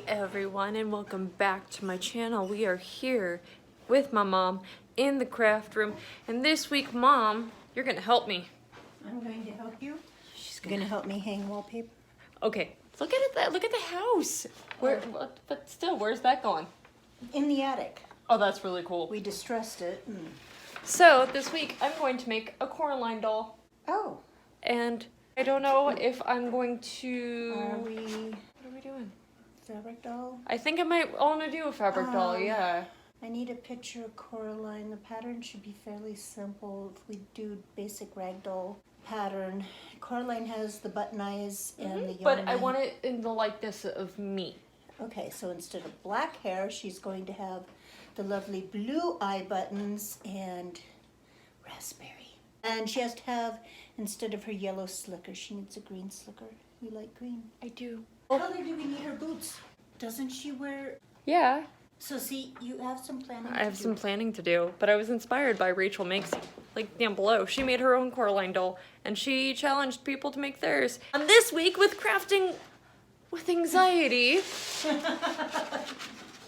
everyone, and welcome back to my channel. We are here with my mom in the craft room, and this week, Mom, you're gonna help me. I'm going to help you. She's gonna help me hang wallpaper. Okay, look at it. Look at the house. Where? But still, where's that going? In the attic. Oh, that's really cool. We distressed it. So this week, I'm going to make a Coraline doll. Oh. And I don't know if I'm going to. What are we doing? Fabric doll? I think I might want to do a fabric doll, yeah. I need a picture of Coraline. The pattern should be fairly simple. If we do basic ragdoll pattern. Coraline has the button eyes and the But I want it in the likeness of me. Okay, so instead of black hair, she's going to have the lovely blue eye buttons and raspberry. And she has to have, instead of her yellow slicker, she needs a green slicker. You like green? I do. What color do we need her boots? Doesn't she wear... Yeah. So see, you have some planning I have some planning to do, but I was inspired by Rachel Makes, like down below. She made her own Coraline doll, and she challenged people to make theirs. And this week with crafting with anxiety,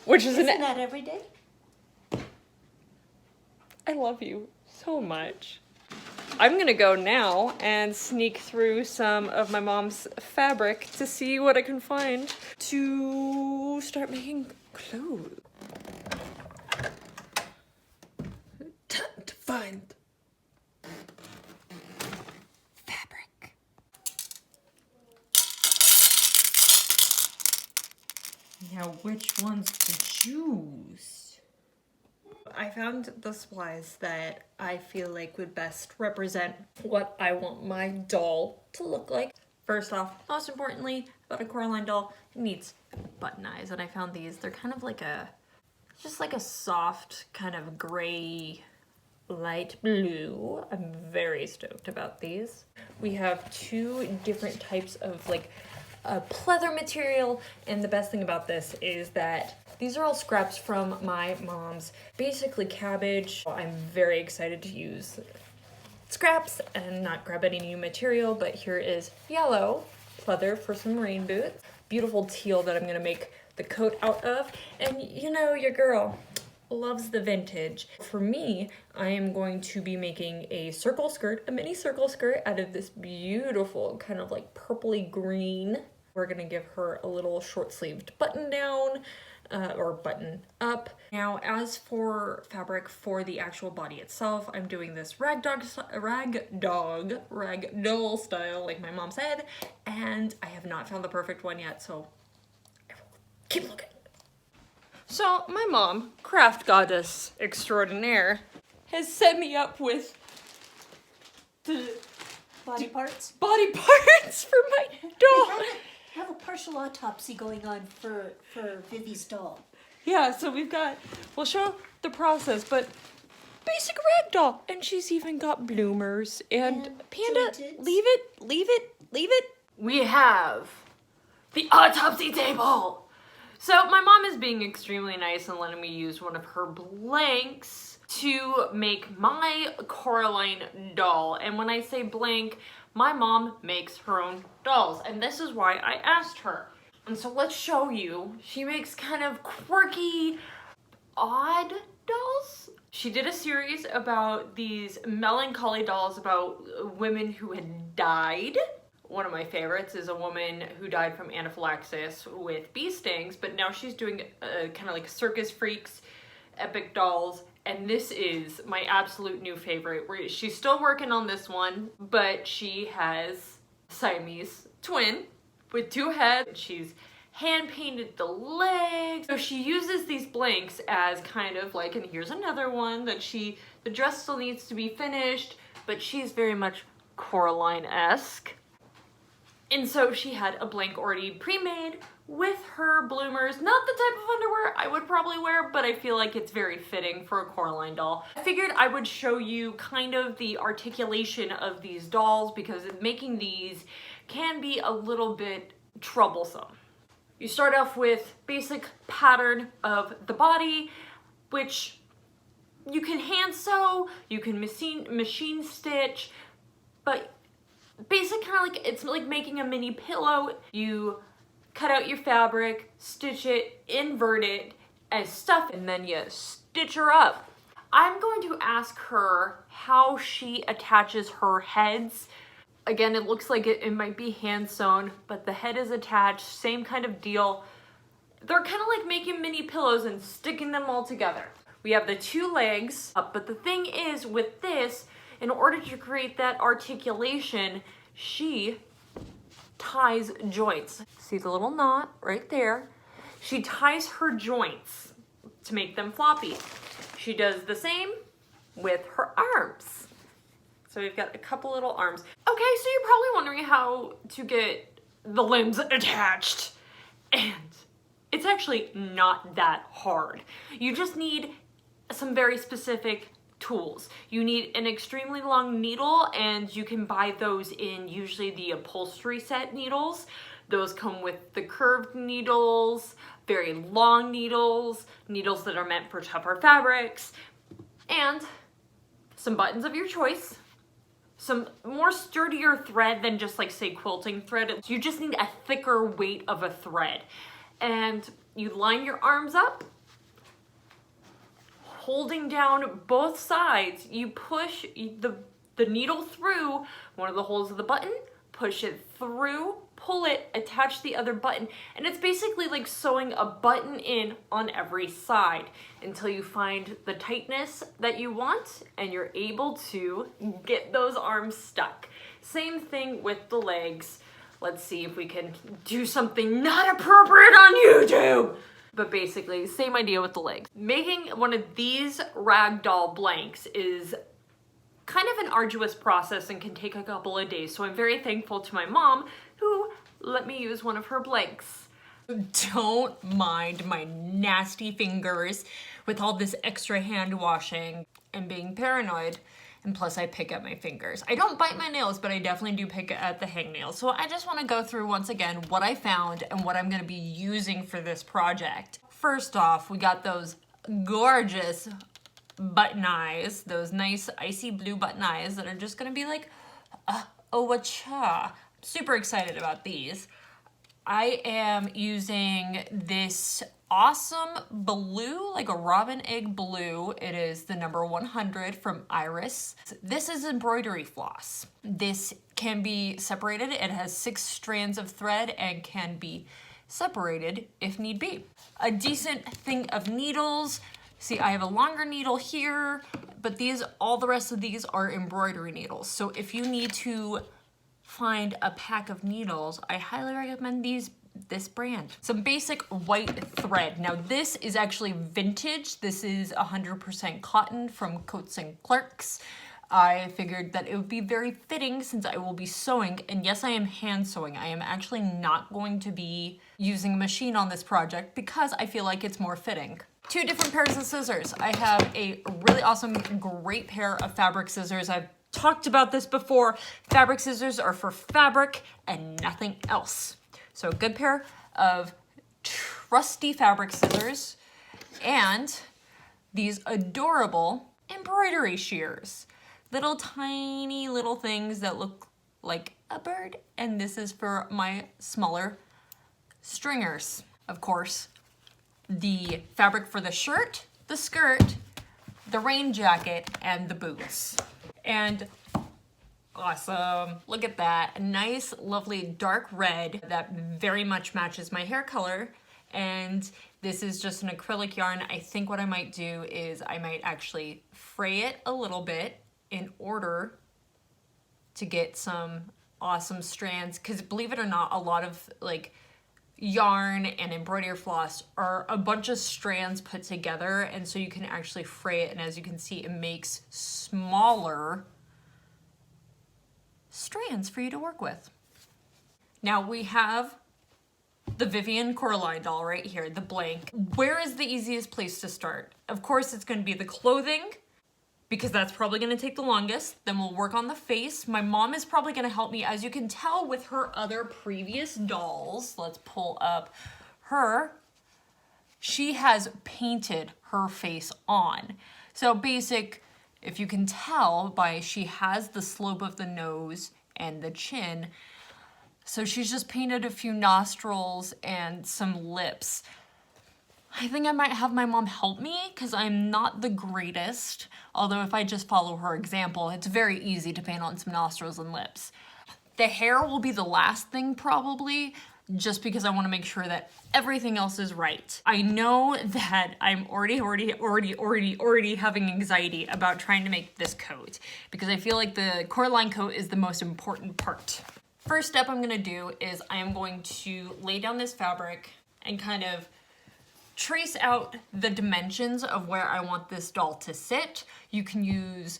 which is Isn't that every day? I love you so much. I'm gonna go now and sneak through some of my mom's fabric to see what I can find to start making clothes. Time to find fabric. Now, which ones to choose? I found the supplies that I feel like would best represent what I want my doll to look like. First off, most importantly, about a Coraline doll, it needs button eyes, and I found these. They're kind of like just like a soft kind of gray, light blue. I'm very stoked about these. We have two different types of like pleather material, and the best thing about this is that these are all scraps from my mom's basically cabbage. I'm very excited to use scraps and not grab any new material, but here is yellow pleather for some rain boots, beautiful teal that I'm gonna make the coat out of, and you know your girl loves the vintage. For me, I am going to be making a circle skirt, a mini circle skirt out of this beautiful kind of like purpley green. We're gonna give her a little short-sleeved button down, or button up. Now, as for fabric for the actual body itself, I'm doing this ragdoll style, like my mom said, and I have not found the perfect one yet, so I will keep looking. So, my mom, craft goddess extraordinaire, has set me up with the Body parts? Body parts for my doll. Have a partial autopsy going on for Vivi's doll. Yeah, so we'll show the process, but basic ragdoll. And she's even got bloomers and Panda, leave it. We have the autopsy table. So my mom is being extremely nice and letting me use one of her blanks to make my Coraline doll. And when I say blank, my mom makes her own dolls, and this is why I asked her. And so let's show you. She makes kind of quirky, odd dolls. She did a series about these melancholy dolls about women who had died. One of my favorites is a woman who died from anaphylaxis with bee stings, but now she's doing kind of like circus freaks, epic dolls. And this is my absolute new favorite. She's still working on this one, but she has Siamese twin with two heads. She's hand painted the legs. So she uses these blanks as kind of like, and here's another one that the dress still needs to be finished, but she's very much Coraline-esque. And so she had a blank already pre-made with her bloomers. Not the type of underwear I would probably wear, but I feel like it's very fitting for a Coraline doll. I figured I would show you kind of the articulation of these dolls because making these can be a little bit troublesome. You start off with basic pattern of the body, which you can hand sew, you can machine stitch, but basic kind of like, it's like making a mini pillow. You cut out your fabric, stitch it, invert it as stuff, and then you stitch her up. I'm going to ask her how she attaches her heads. Again, it looks like it might be hand sewn, but the head is attached, same kind of deal. They're kind of like making mini pillows and sticking them all together. We have the two legs up, but the thing is with this, in order to create that articulation, she ties joints. See the little knot right there? She ties her joints to make them floppy. She does the same with her arms. So we've got a couple little arms. Okay, so you're probably wondering how to get the limbs attached. And it's actually not that hard. You just need some very specific tools. You need an extremely long needle, and you can buy those in usually the upholstery set needles. Those come with the curved needles, very long needles, needles that are meant for tougher fabrics, and some buttons of your choice, some more sturdier thread than just like say quilting thread. You just need a thicker weight of a thread. And you line your arms up, holding down both sides. You push the needle through one of the holes of the button, push it through, pull it, attach the other button, and it's basically like sewing a button in on every side until you find the tightness that you want and you're able to get those arms stuck. Same thing with the legs. Let's see if we can do something not appropriate on YouTube. But basically, same idea with the legs. Making one of these ragdoll blanks is kind of an arduous process and can take a couple of days. So I'm very thankful to my mom who let me use one of her blanks. Don't mind my nasty fingers with all this extra hand washing and being paranoid. And plus I pick at my fingers. I don't bite my nails, but I definitely do pick at the hangnails. So I just want to go through once again what I found and what I'm going to be using for this project. First off, we got those gorgeous button eyes, those nice icy blue button eyes that are just going to be like, oh, whatcha. Super excited about these. I am using this awesome blue, like a robin egg blue. It is the number 100 from Iris. This is embroidery floss. This can be separated. It has 6 strands of thread and can be separated if need be. A decent thing of needles. See, I have a longer needle here, but all the rest of these are embroidery needles. So if you need to find a pack of needles, I highly recommend this brand. Some basic white thread. Now this is actually vintage. This is 100% cotton from Coats and Clerks. I figured that it would be very fitting since I will be sewing, and yes, I am hand sewing. I am actually not going to be using a machine on this project because I feel like it's more fitting. 2 different pairs of scissors. I have a really awesome, great pair of fabric scissors. I've talked about this before. Fabric scissors are for fabric and nothing else. So a good pair of trusty fabric scissors and these adorable embroidery shears. Little tiny little things that look like a bird, and this is for my smaller stringers. Of course, the fabric for the shirt, the skirt, the rain jacket, and the boots. And awesome, look at that. A nice, lovely dark red that very much matches my hair color. And this is just an acrylic yarn. I think what I might do is I might actually fray it a little bit in order to get some awesome strands. Because believe it or not, a lot of like yarn and embroidery floss are a bunch of strands put together, and so you can actually fray it, and as you can see, it makes smaller strands for you to work with. Now we have the Vivian Coraline doll right here, the blank. Where is the easiest place to start? Of course, it's going to be the clothing, because that's probably going to take the longest. Then we'll work on the face. My mom is probably going to help me, as you can tell with her other previous dolls. Let's pull up her. She has painted her face on. So basic, if you can tell by she has the slope of the nose and the chin So she's just painted a few nostrils and some lips. I think I might have my mom help me because I'm not the greatest. Although if I just follow her example, it's very easy to paint on some nostrils and lips. The hair will be the last thing probably, just because I want to make sure that everything else is right. I know that I'm already having anxiety about trying to make this coat because I feel like the Coraline coat is the most important part. First step I'm gonna do is I am going to lay down this fabric and kind of trace out the dimensions of where I want this doll to sit. You can use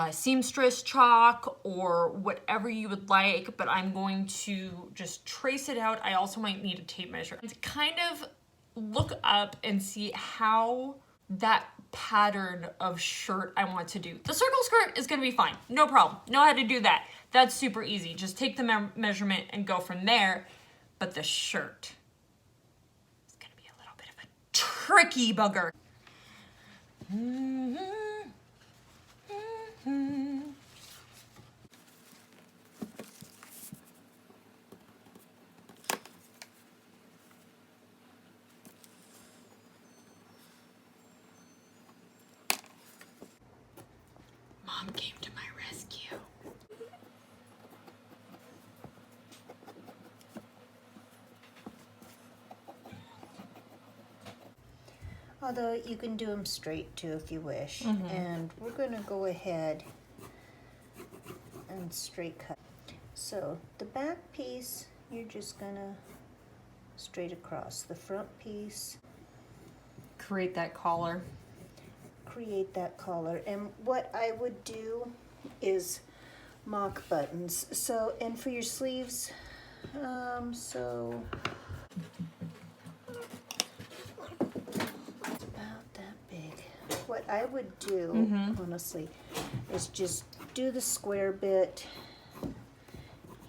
seamstress chalk or whatever you would like, but I'm going to just trace it out. I also might need a tape measure and kind of look up and see how that pattern of shirt I want to do. The circle skirt is gonna be fine, no problem. Know how to do that. That's super easy. Just take the measurement and go from there. But the shirt is gonna be a little bit of a tricky bugger. Mom came to my rescue. Although you can do them straight too if you wish. And we're going to go ahead and straight cut. So the back piece, you're just going to straight across. The front piece, Create that collar. create that collar. And what I would do is mock buttons. So, and for your sleeves, so it's about that big. What I would do, honestly, is just do the square bit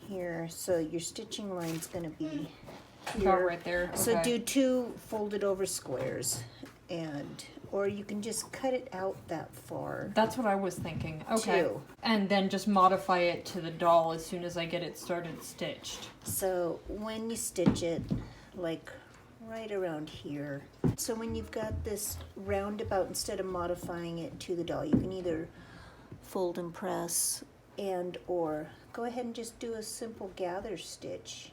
here. So your stitching line's going to be here. About right there. So okay. do 2 folded over squares, and or you can just cut it out that far. That's what I was thinking. Okay. Too. And then just modify it to the doll as soon as I get it started stitched. So when you stitch it, like right around here. So when you've got this roundabout, instead of modifying it to the doll, you can either fold and press and or go ahead and just do a simple gather stitch.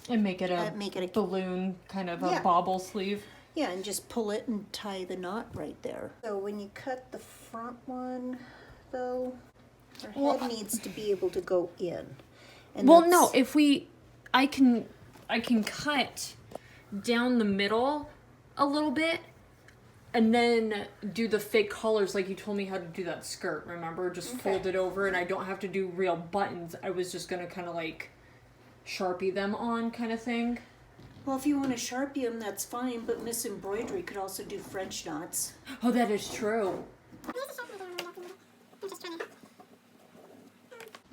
And make it a balloon, kind of a bobble sleeve. Yeah, and just pull it and tie the knot right there. So when you cut the front one, though, her head needs to be able to go in. And well, no, I can cut down the middle a little bit and then do the fake collars like you told me how to do that skirt, remember? Just fold it over and I don't have to do real buttons. I was just gonna kind of like Sharpie them on kind of thing. Well, if you want to Sharpie them, that's fine, but Miss Embroidery could also do French knots. Oh, that is true.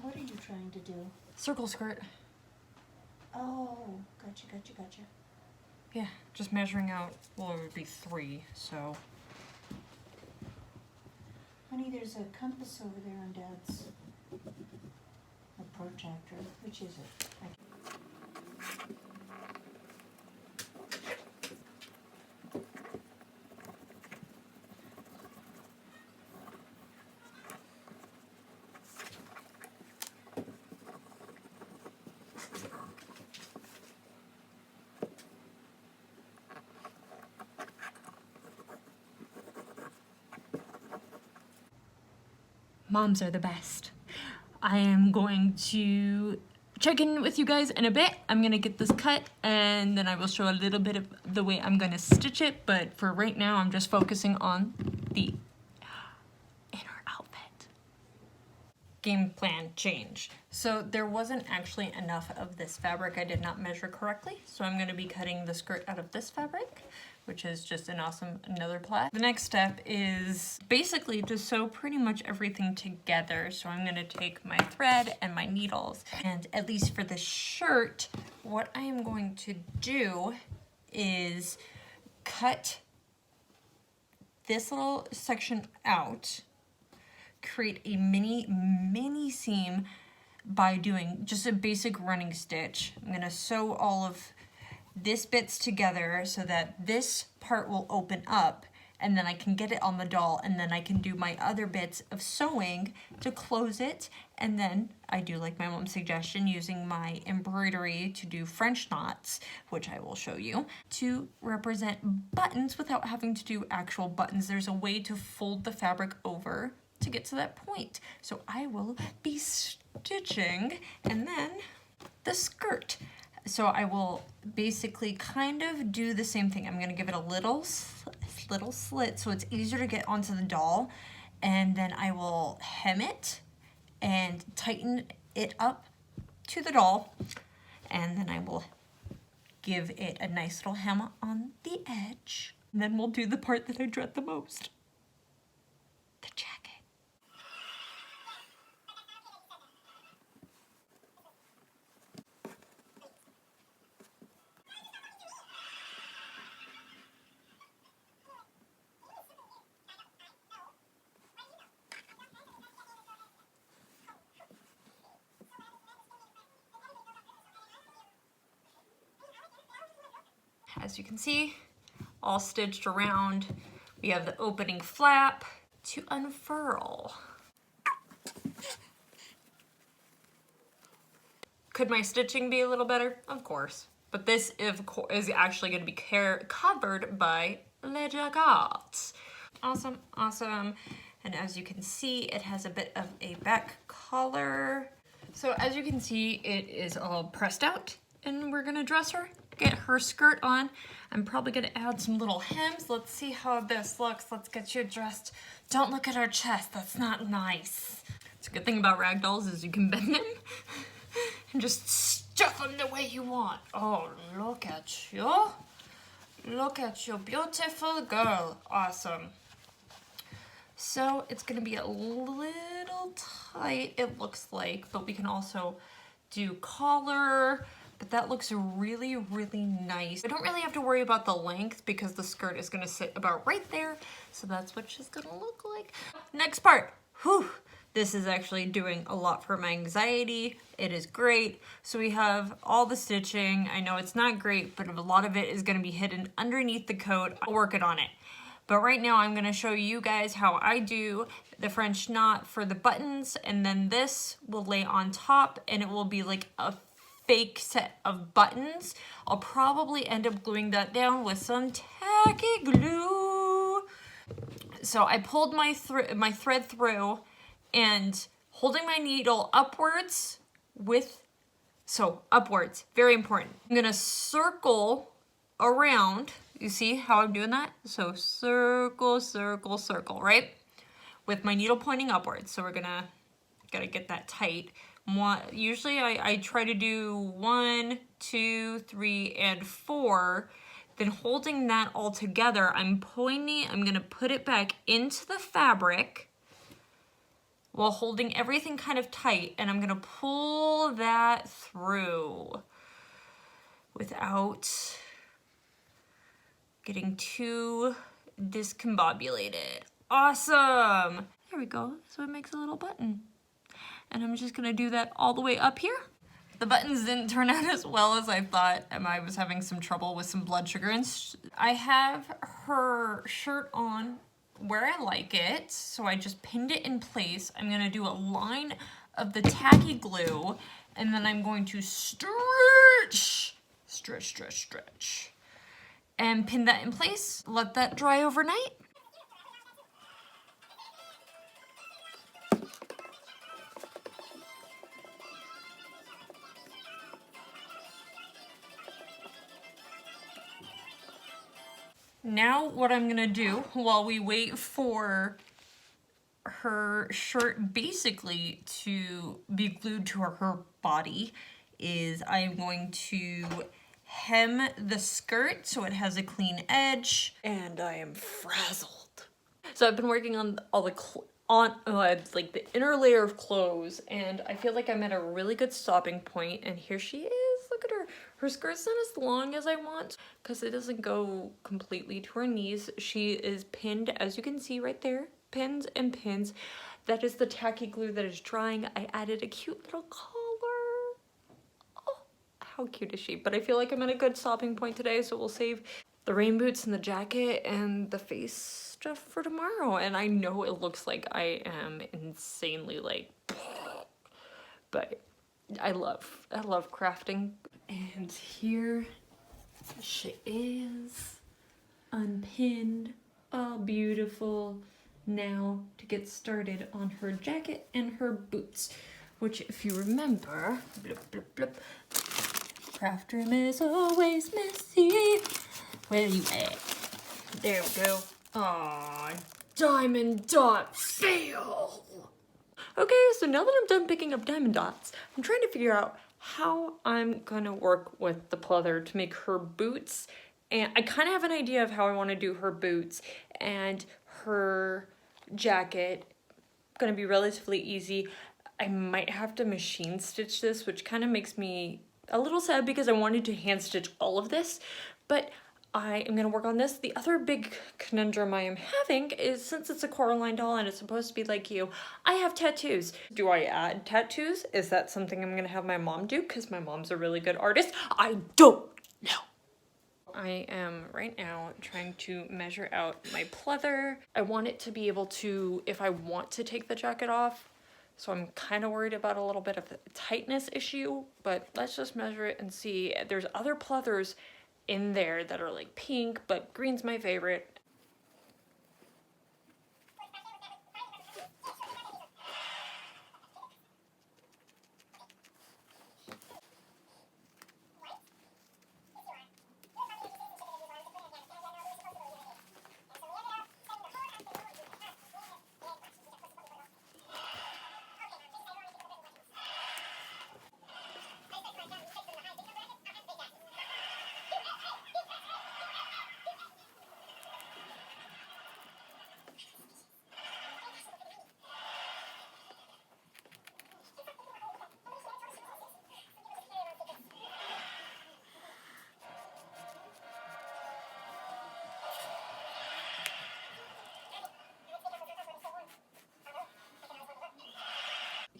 What are you trying to do? Circle skirt. Oh, gotcha. Yeah, just measuring out, well, it would be 3, so. Honey, there's a compass over there on Dad's. A protractor. Which is it? Moms are the best. I am going to check in with you guys in a bit. I'm gonna get this cut and then I will show a little bit of the way I'm gonna stitch it, but for right now I'm just focusing on the inner outfit. Game plan change. So there wasn't actually enough of this fabric. I did not measure correctly, so I'm gonna be cutting the skirt out of this fabric, which is just an awesome another plaid. The next step is basically to sew pretty much everything together. So I'm gonna take my thread and my needles, and at least for the shirt, what I am going to do is cut this little section out, create a mini seam by doing just a basic running stitch. I'm gonna sew all of this bits together so that this part will open up, and then I can get it on the doll, and then I can do my other bits of sewing to close it. And then I do like my mom's suggestion, using my embroidery to do French knots, which I will show you, to represent buttons without having to do actual buttons. There's a way to fold the fabric over to get to that point. So I will be stitching, and then the skirt. So I will basically kind of do the same thing. I'm gonna give it a little slit so it's easier to get onto the doll, and then I will hem it and tighten it up to the doll, and then I will give it a nice little hem on the edge. And then we'll do the part that I dread the most, the jacket. As you can see, all stitched around. We have the opening flap to unfurl. Could my stitching be a little better? Of course. But this is actually going to be covered by Le Jacquard. Awesome, awesome. And as you can see, it has a bit of a back collar. So as you can see, it is all pressed out, and we're gonna dress her, get her skirt on. I'm probably gonna add some little hems. Let's see how this looks. Let's get you dressed. Don't look at her chest, that's not nice. It's a good thing about rag dolls is you can bend them and just stuff them the way you want. Oh, look at you. Look at you, beautiful girl. Awesome. So it's gonna be a little tight, it looks like, but we can also do collar, but that looks really, really nice. I don't really have to worry about the length because the skirt is gonna sit about right there. So that's what she's gonna look like. Next part, whew. This is actually doing a lot for my anxiety. It is great. So we have all the stitching. I know it's not great, but a lot of it is gonna be hidden underneath the coat. I'll work it on it. But right now I'm gonna show you guys how I do the French knot for the buttons, and then this will lay on top and it will be like a fake set of buttons. I'll probably end up gluing that down with some tacky glue. So I pulled my thread through, and holding my needle upwards upwards, very important. I'm gonna circle around. You see how I'm doing that? So circle, circle, circle, right? With my needle pointing upwards. So we're gotta get that tight. Usually I try to do 1, 2, 3, and 4. Then holding that all together, I'm gonna put it back into the fabric while holding everything kind of tight, and I'm gonna pull that through without getting too discombobulated. Awesome! There we go, so it makes a little button. And I'm just gonna do that all the way up here. The buttons didn't turn out as well as I thought, and I was having some trouble with some blood sugar. And I have her shirt on where I like it, so I just pinned it in place. I'm gonna do a line of the tacky glue, and then I'm going to stretch, and pin that in place. Let that dry overnight. Now what I'm gonna do while we wait for her shirt basically to be glued to her body is I'm going to hem the skirt so it has a clean edge. And I am frazzled. So I've been working on all the like the inner layer of clothes, and I feel like I'm at a really good stopping point, and here she is. Look at her. Her skirt's not as long as I want because it doesn't go completely to her knees. She is pinned, as you can see right there, pins and pins. That is the tacky glue that is drying. I added a cute little collar how cute is she? But I feel like I'm at a good stopping point today, so we'll save the rain boots and the jacket and the face stuff for tomorrow. And I know it looks like I am insanely like, but I love crafting. And here she is, unpinned, all beautiful. Now to get started on her jacket and her boots, which if you remember, blip, blip, blip, craft room is always messy. Where you at? There we go. Aw, diamond dot fail. Okay, so now that I'm done picking up diamond dots, I'm trying to figure out how I'm gonna work with the pleather to make her boots. And I kind of have an idea of how I want to do her boots, and her jacket gonna be relatively easy. I might have to machine stitch this, which kind of makes me a little sad because I wanted to hand stitch all of this, but I am gonna work on this. The other big conundrum I am having is, since it's a Coraline doll and it's supposed to be like you, I have tattoos. Do I add tattoos? Is that something I'm gonna have my mom do? Because my mom's a really good artist. I don't know. I am right now trying to measure out my pleather. I want it to be able to, if I want to take the jacket off, so I'm kind of worried about a little bit of a tightness issue, but let's just measure it and see. There's other pleathers in there that are like pink, but green's my favorite.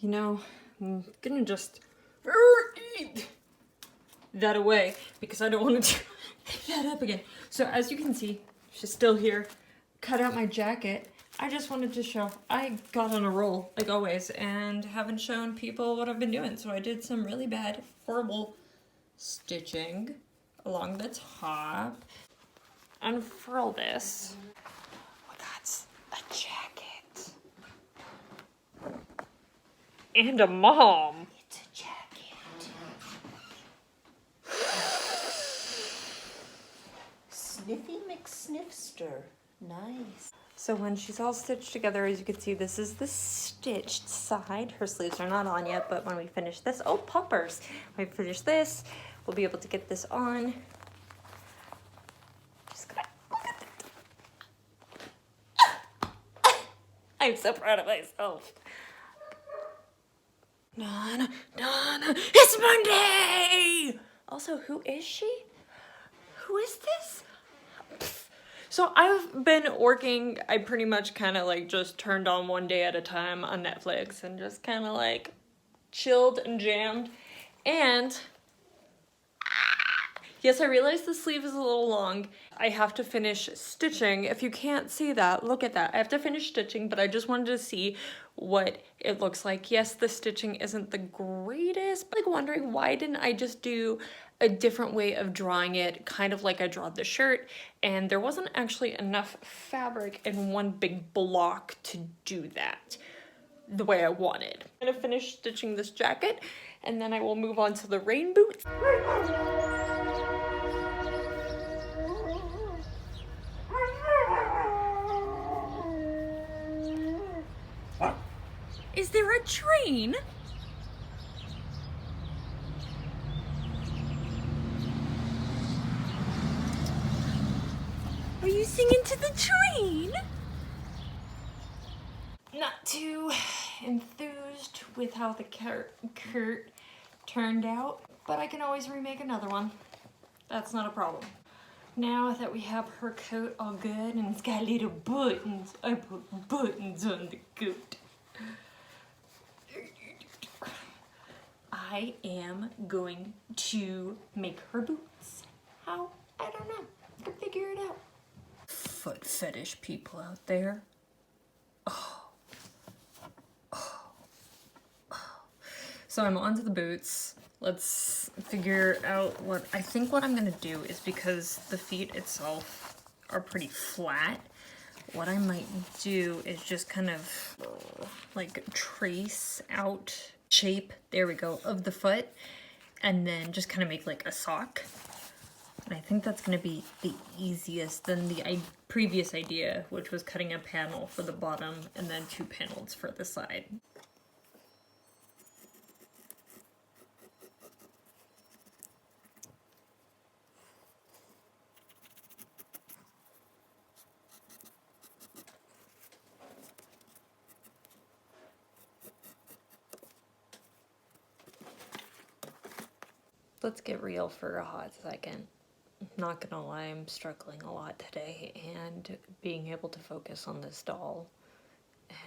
You know, I'm gonna just eat that away because I don't want to pick that up again. So as you can see, she's still here. Cut out my jacket. I just wanted to show I got on a roll, like always, and haven't shown people what I've been doing. So I did some really bad, horrible stitching along the top. Unfurl this. We got a jacket. And a mom. It's a jacket. Sniffy McSniffster. Nice. So when she's all stitched together, as you can see, this is the stitched side. Her sleeves are not on yet, but when we finish this, oh, poppers. When we finish this, we'll be able to get this on. Just gonna look at that. I'm so proud of myself. Donna, it's Monday! Also, who is she? Who is this? So I've been working, I pretty much kind of like just turned on one day at a time on Netflix and just kind of like chilled and jammed. And yes, I realize the sleeve is a little long. I have to finish stitching. If you can't see that, look at that. I have to finish stitching, but I just wanted to see what it looks like. Yes, the stitching isn't the greatest, but like wondering why didn't I just do a different way of drawing it, kind of like I draw the shirt, and there wasn't actually enough fabric in one big block to do that the way I wanted. I'm gonna finish stitching this jacket, and then I will move on to the rain boots. Is there a train? Are you singing to the train? Not too enthused with how the Kurt turned out, but I can always remake another one. That's not a problem. Now that we have her coat all good and it's got little buttons, I put buttons on the coat. I am going to make her boots. How? I don't know. I'll figure it out. Foot fetish people out there. So I'm onto the boots. Let's figure out what I'm gonna do is, because the feet itself are pretty flat, what I might do is just kind of like trace out shape, there we go, of the foot, and then just kind of make like a sock. And I think that's gonna be the easiest than the previous idea, which was cutting a panel for the bottom and then 2 panels for the side. Let's get real for a hot second. Not gonna lie, I'm struggling a lot today, and being able to focus on this doll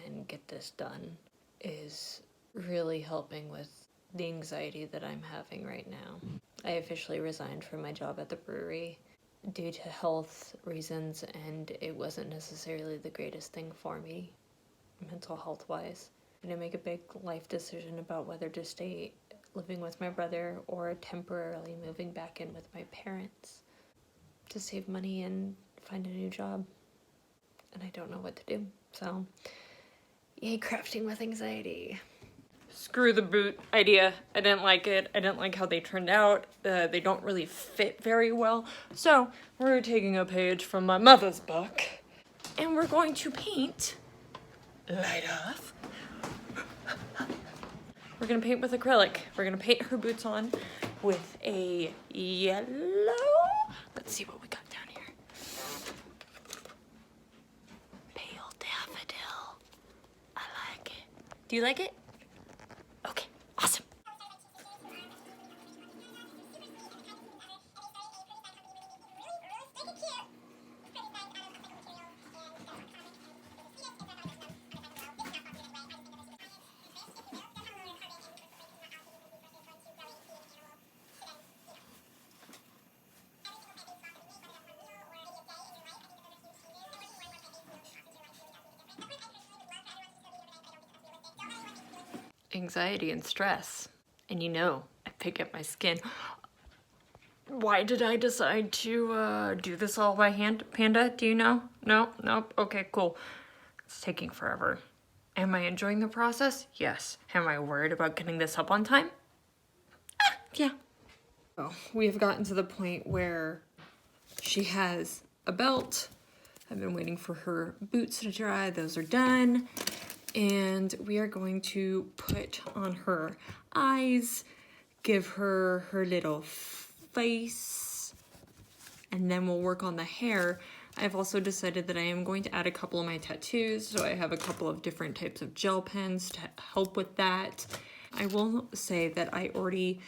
and get this done is really helping with the anxiety that I'm having right now. I officially resigned from my job at the brewery due to health reasons, and it wasn't necessarily the greatest thing for me, mental health wise. I had to make a big life decision about whether to stay living with my brother or temporarily moving back in with my parents to save money and find a new job. And I don't know what to do. So, yay, crafting with anxiety. Screw the boot idea. I didn't like it. I didn't like how they turned out. They don't really fit very well. So, we're taking a page from my mother's book, and we're going to paint, light off. We're gonna paint with acrylic. We're gonna paint her boots on with a yellow. Let's see what we got down here. Pale daffodil. I like it. Do you like it? Okay, awesome. Anxiety and stress, and you know, I pick at my skin. Why did I decide to do this all by hand, Panda? Do you know? No? Nope. Okay, cool. It's taking forever. Am I enjoying the process? Yes. Am I worried about getting this up on time? Yeah. Oh, we have gotten to the point where she has a belt. I've been waiting for her boots to dry. Those are done. And we are going to put on her eyes, give her her little face, and then we'll work on the hair. I've also decided that I am going to add a couple of my tattoos, so I have a couple of different types of gel pens to help with that. I will say that I already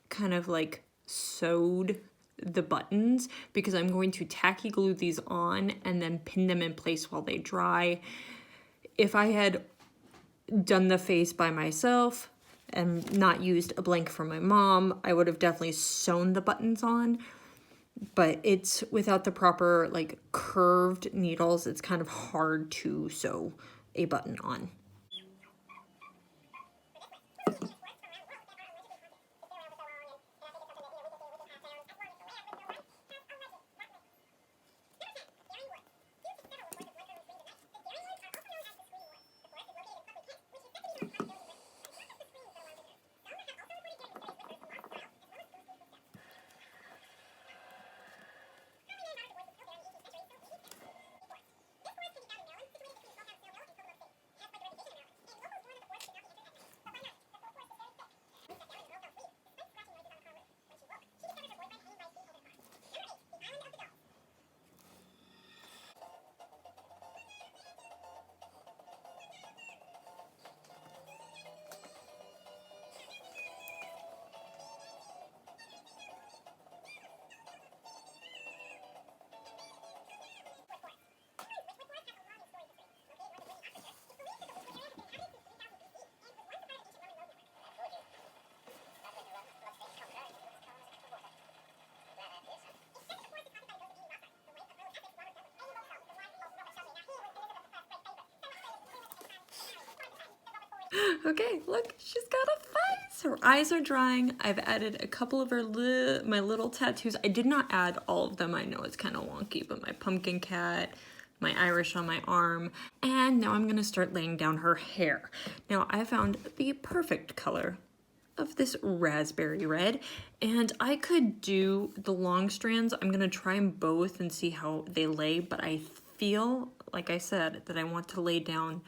kind of like sewed the buttons, because I'm going to tacky glue these on and then pin them in place while they dry. If I had done the face by myself and not used a blank from my mom, I would have definitely sewn the buttons on. But it's without the proper like curved needles, it's kind of hard to sew a button on. Okay, look, she's got a face. Her eyes are drying. I've added a couple of my little tattoos. I did not add all of them. I know it's kind of wonky, but my pumpkin cat, my Irish on my arm, and now I'm gonna start laying down her hair. Now I found the perfect color of this raspberry red, and I could do the long strands. I'm gonna try them both and see how they lay, but I feel, like I said, that I want to lay down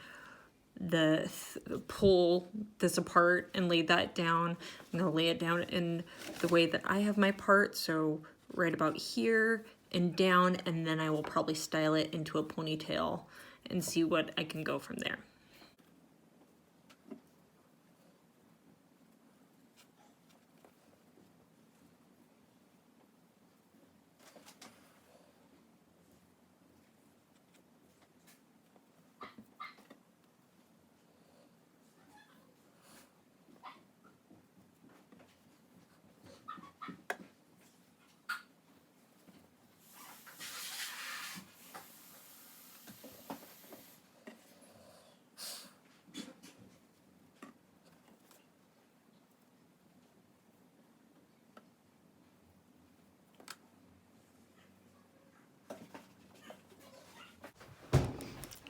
pull this apart and lay that down. I'm gonna lay it down in the way that I have my part, so right about here and down, and then I will probably style it into a ponytail and see what I can go from there.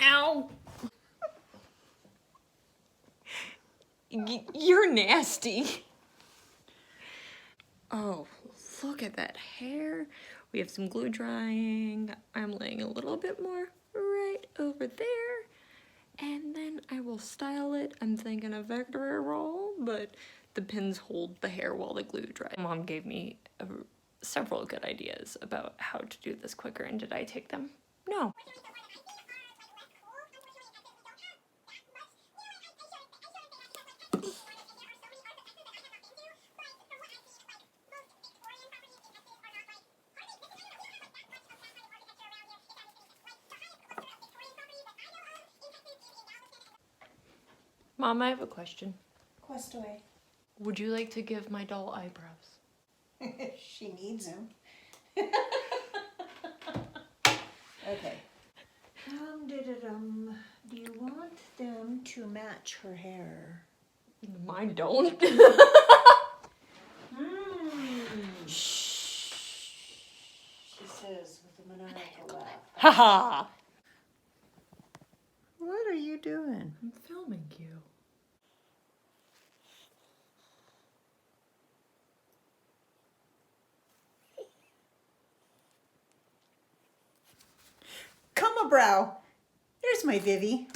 Ow! You're nasty. Oh, look at that hair. We have some glue drying. I'm laying a little bit more right over there. And then I will style it. I'm thinking a vector roll, but the pins hold the hair while the glue dries. Mom gave me several good ideas about how to do this quicker, and did I take them? No. Mom, I have a question. Quest away. Would you like to give my doll eyebrows? She needs them. Okay. Do you want them to match her hair? Mine don't. Shh. She says with a maniacal laugh. Haha! What are you doing? I'm filming you. Come a brow. There's my Vivi.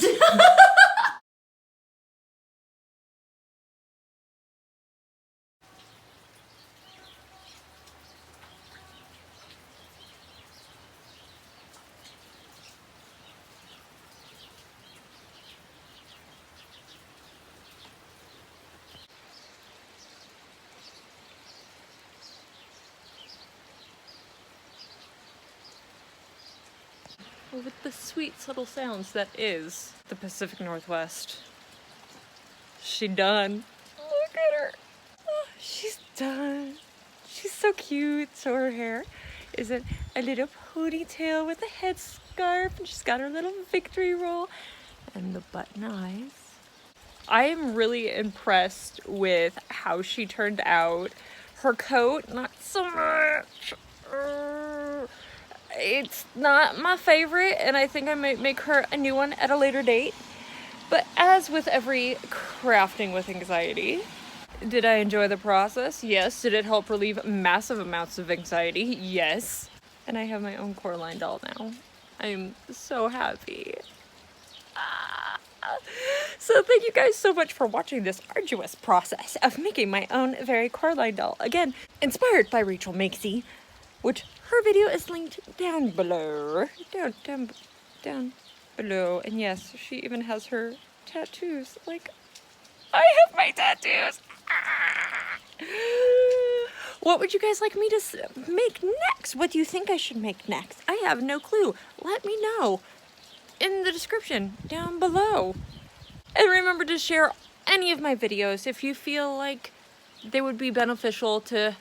With the sweet subtle sounds that is the Pacific Northwest. She done. Look at her. Oh, she's done. She's so cute. So her hair is a little ponytail with a headscarf, and she's got her little victory roll and the button eyes. I am really impressed with how she turned out. Her coat, not so much. It's not my favorite, and I think I might make her a new one at a later date. But as with every crafting with anxiety, did I enjoy the process? Yes. Did it help relieve massive amounts of anxiety? Yes. And I have my own Coraline doll now. I'm so happy. So thank you guys so much for watching this arduous process of making my own very Coraline doll. Again, inspired by Rachel Makesy, which her video is linked down below. Down below. And yes, she even has her tattoos. Like, I have my tattoos. What would you guys like me to make next? What do you think I should make next? I have no clue. Let me know in the description down below. And remember to share any of my videos if you feel like they would be beneficial to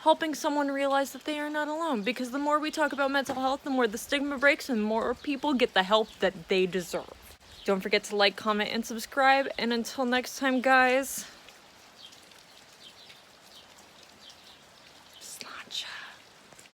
helping someone realize that they are not alone. Because the more we talk about mental health, the more the stigma breaks and more people get the help that they deserve. Don't forget to like, comment, and subscribe. And until next time, guys.